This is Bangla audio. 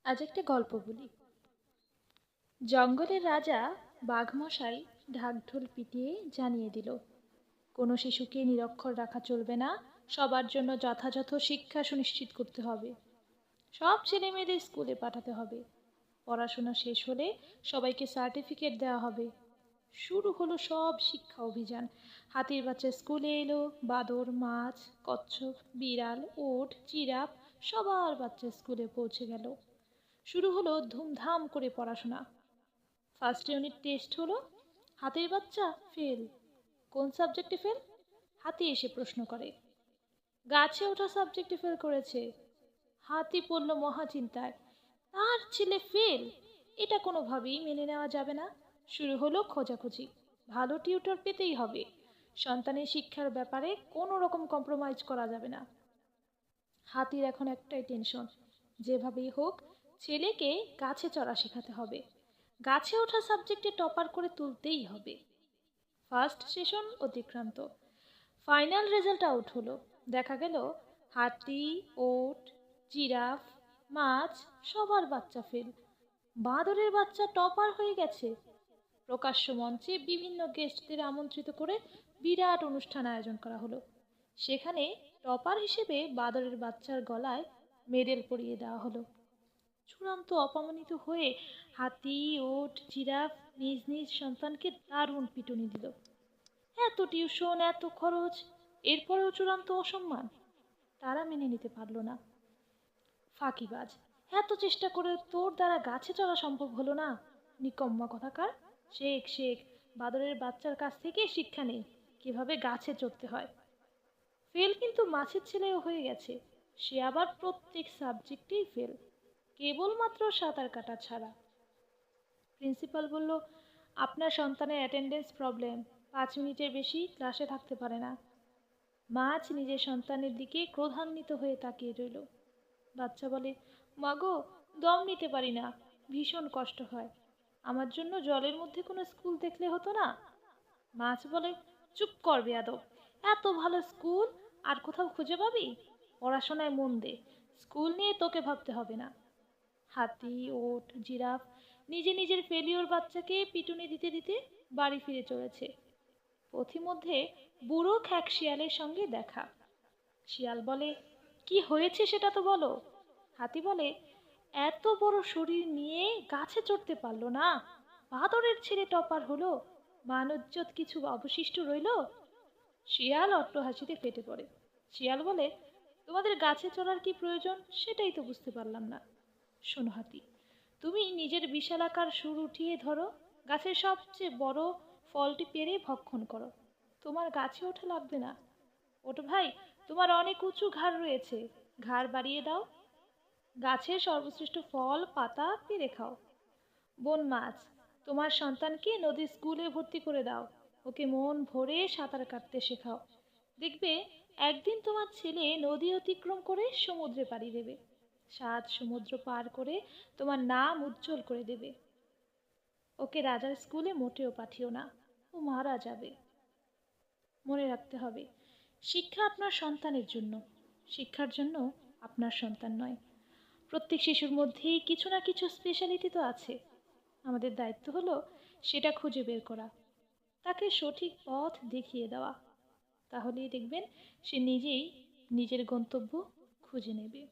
আজ একটা গল্প বলি। জঙ্গলের রাজা বাঘমশাই ঢাকঢোল পিটিয়ে জানিয়ে দিল, কোনো শিশুকে নিরক্ষর রাখা চলবে না, সবার জন্য যথাযথ শিক্ষা সুনিশ্চিত করতে হবে, সব ছেলে মেয়েদের স্কুলে পাঠাতে হবে, পড়াশোনা শেষ হলে সবাইকে সার্টিফিকেট দেওয়া হবে। শুরু হলো সব শিক্ষা অভিযান। হাতির বাচ্চা স্কুলে এলো, বাদর, মাছ, কচ্ছপ, বিড়াল, উট, জিরাফ সবার বাচ্চা স্কুলে পৌঁছে গেল। শুরু হলো ধুমধাম করে পড়াশোনা। ফার্স্ট ইউনিট টেস্ট হলো। হাতির বাচ্চা ফেল। কোন সাবজেক্টে ফেল? হাতি এসে প্রশ্ন করে। গাছে ওঠা সাবজেক্টে ফেল করেছে। হাতি পড়ল মহাচিন্তায়, তার ছেলে ফেল, এটা কোনোভাবেই মেনে নেওয়া যাবে না। শুরু হলো খোঁজাখুঁজি। ভালো টিউটর পেতেই হবে, সন্তানের শিক্ষার ব্যাপারে কোনো রকম কম্প্রোমাইজ করা যাবে না। হাতির এখন একটাই টেনশন, যেভাবেই হোক ছেলেকে গাছে চড়া শেখাতে হবে, গাছে ওঠা সাবজেক্টে টপার করে তুলতেই হবে। ফার্স্ট সেশন অতিক্রান্ত, ফাইনাল রেজাল্ট আউট হলো। দেখা গেল হাতি, ওট, জিরাফ, মাছ সবার বাচ্চা ফেল, বাঁদরের বাচ্চা টপার হয়ে গেছে। প্রকাশ্য মঞ্চে বিভিন্ন গেস্টদের আমন্ত্রিত করে বিরাট অনুষ্ঠান আয়োজন করা হলো। সেখানে টপার হিসেবে বাঁদরের বাচ্চার গলায় মেডেল পরিয়ে দেওয়া হলো। চূড়ান্ত অপমানিত হয়ে হাতি, ওট, জিরাফ নিজ নিজ সন্তানকে দারুণ পিটুনি দিল। এত টিউশন, এত খরচ, এরপরেও চূড়ান্ত অসম্মান। তারা মেনে নিতে পারল না। ফাঁকিবাজ, এত চেষ্টা করে তোর দ্বারা গাছে চড়া সম্ভব হলো না, নিকম্মা কথাকার। শেখ শেখ, বাদরের বাচ্চার কাছ থেকে শিক্ষা নেই কিভাবে গাছে চড়তে হয়। ফেল কিন্তু মাছের ছেলেও হয়ে গেছে, সে আবার প্রত্যেক সাবজেক্টেই ফেল, কেবলমাত্র সাঁতার কাটা ছাড়া। প্রিন্সিপাল বলল, আপনার সন্তানের অ্যাটেন্ডেন্স প্রবলেম, 5 মিনিটের বেশি ক্লাসে থাকতে পারে না। মাছ নিজের সন্তানের দিকে ক্রোধান্বিত হয়ে তাকিয়ে রইল। বাচ্চা বলে, মাগো, দম নিতে পারি না, ভীষণ কষ্ট হয়, আমার জন্য জলের মধ্যে কোনো স্কুল দেখলে হতো না? মাছ বলে, চুপ কর বেয়াদব, এত ভালো স্কুল আর কোথাও খুঁজে পাবি? পড়াশোনায় মন দে, স্কুল নিয়ে তোকে ভাবতে হবে না। হাতি, ওট, জিরাফ নিজে নিজের ফেলিওর বাচ্চাকে পিটুনি দিতে দিতে বাড়ি ফিরে চলেছে। পথিমধ্যে বুড়ো খ্যাক শিয়ালের সঙ্গে দেখা। শিয়াল বলে, কি হয়েছে সেটা তো বলো। হাতি বলে, এত বড় শরীর নিয়ে গাছে চড়তে পারলো না, বাদরের ছেলে টপার হলো, মানজ্জত কিছু অবশিষ্ট রইল? শিয়াল অট্টহাসিতে ফেটে পড়ে। শিয়াল বলে, তোমাদের গাছে চড়ার কি প্রয়োজন সেটাই তো বুঝতে পারলাম না। শোনো হাতি, তুমি নিজের বিশালাকার সুর উঠিয়ে ধরো, গাছের সবচেয়ে বড় ফলটি পেরে ভক্ষণ করো, তোমার গাছে ওঠা লাগবে না। ওটো ভাই, তোমার অনেক উঁচু ঘাড় রয়েছে, ঘাড় বাড়িয়ে দাও, গাছের সর্বশ্রেষ্ঠ ফল পাতা পেরে খাও। বন মাছ, তোমার সন্তানকে নদীর স্কুলে ভর্তি করে দাও, ওকে মন ভরে সাঁতার কাটতে শেখাও, দেখবে একদিন তোমার ছেলে নদী অতিক্রম করে সমুদ্রে পাড়ি দেবে, 7 সমুদ্র পার করে তোমার নাম উজ্জ্বল করে দেবে। ওকে রাজার স্কুলে মোটেও পাঠিও না, ও মারা যাবে। মনে রাখতে হবে, শিক্ষা আপনার সন্তানের জন্য, শিক্ষার জন্য আপনার সন্তান নয়। প্রত্যেক শিশুর মধ্যেই কিছু না কিছু স্পেশালিটি তো আছে, আমাদের দায়িত্ব হলো সেটা খুঁজে বের করা, তাকে সঠিক পথ দেখিয়ে দেওয়া। তাহলেই দেখবেন সে নিজেই নিজের গন্তব্য খুঁজে নেবে।